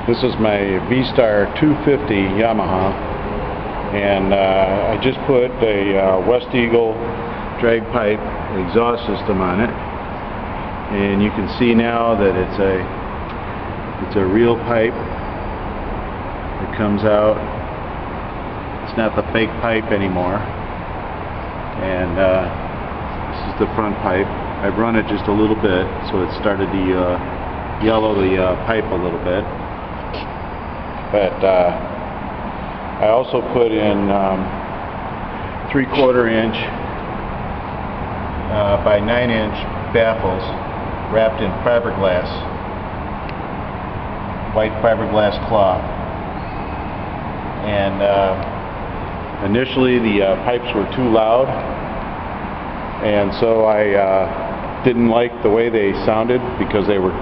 This is my Vstar 250 Yamaha, and I just put a West Eagle drag pipe exhaust system on it, and you can see now that it's a real pipe that comes out. It's not the fake pipe anymore, and this is the front pipe. I've run it just a little bit, so it started to yellow the pipe a little bit. But I also put in 3/4 inch by 9 inch baffles wrapped in fiberglass, white fiberglass cloth. And initially the pipes were too loud, and so I didn't like the way they sounded because they were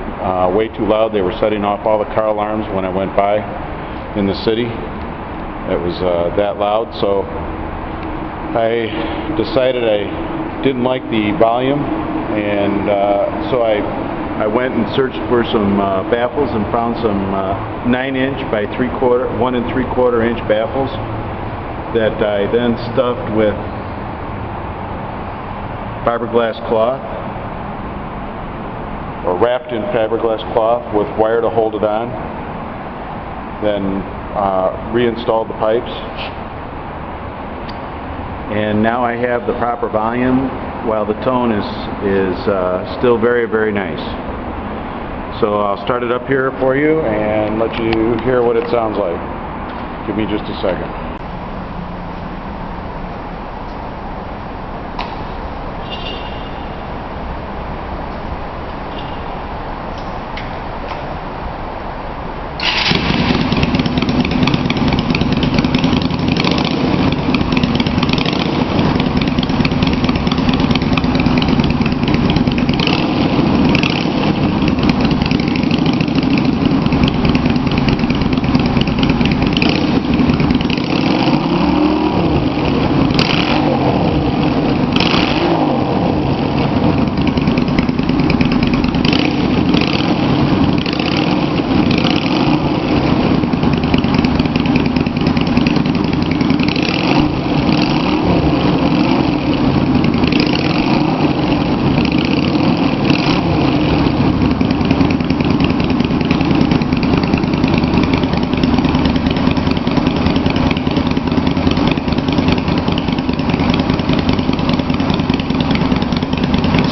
way too loud. They were setting off all the car alarms when I went by in the city. It was that loud, so I decided I didn't like the volume, and so I went and searched for some baffles and found some 9 inch by 1 3/4 inch baffles that I then stuffed with fiberglass cloth, or wrapped in fiberglass cloth with wire to hold it on. Then reinstalled the pipes, and now I have the proper volume while the tone is still very, very nice. So I'll start it up here for you and let you hear what it sounds like. Give me just a second.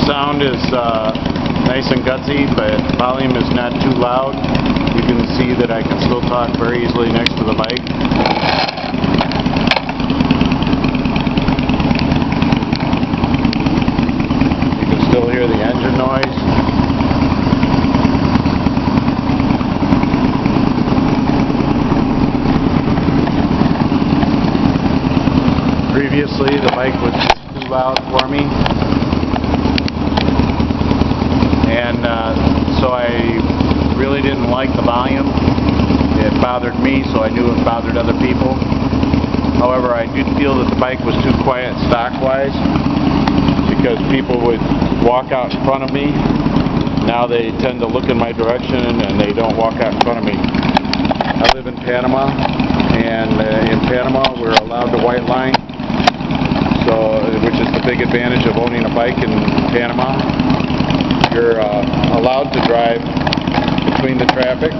Sound is nice and gutsy, but volume is not too loud. You can see that I can still talk very easily next to the mic. You can still hear the engine noise. Previously the mic was too loud for me, and so I really didn't like the volume. It bothered me, so I knew it bothered other people. However, I did feel that the bike was too quiet stock-wise, because people would walk out in front of me. Now they tend to look in my direction and they don't walk out in front of me. I live in Panama, and in Panama we're allowed to white line, which is the big advantage of owning a bike in Panama. You're allowed to drive between the traffic,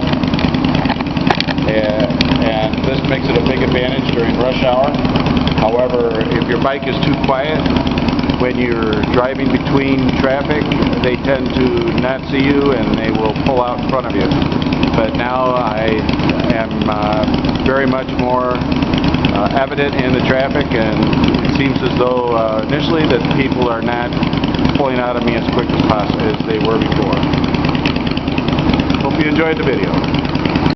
and this makes it a big advantage during rush hour. However, if your bike is too quiet when you're driving between traffic, they tend to not see you and they will pull out in front of you. But now I am very much more evident in the traffic, and it seems as though initially that people are not pulling out of me as quick as possible as they were before. Hope you enjoyed the video.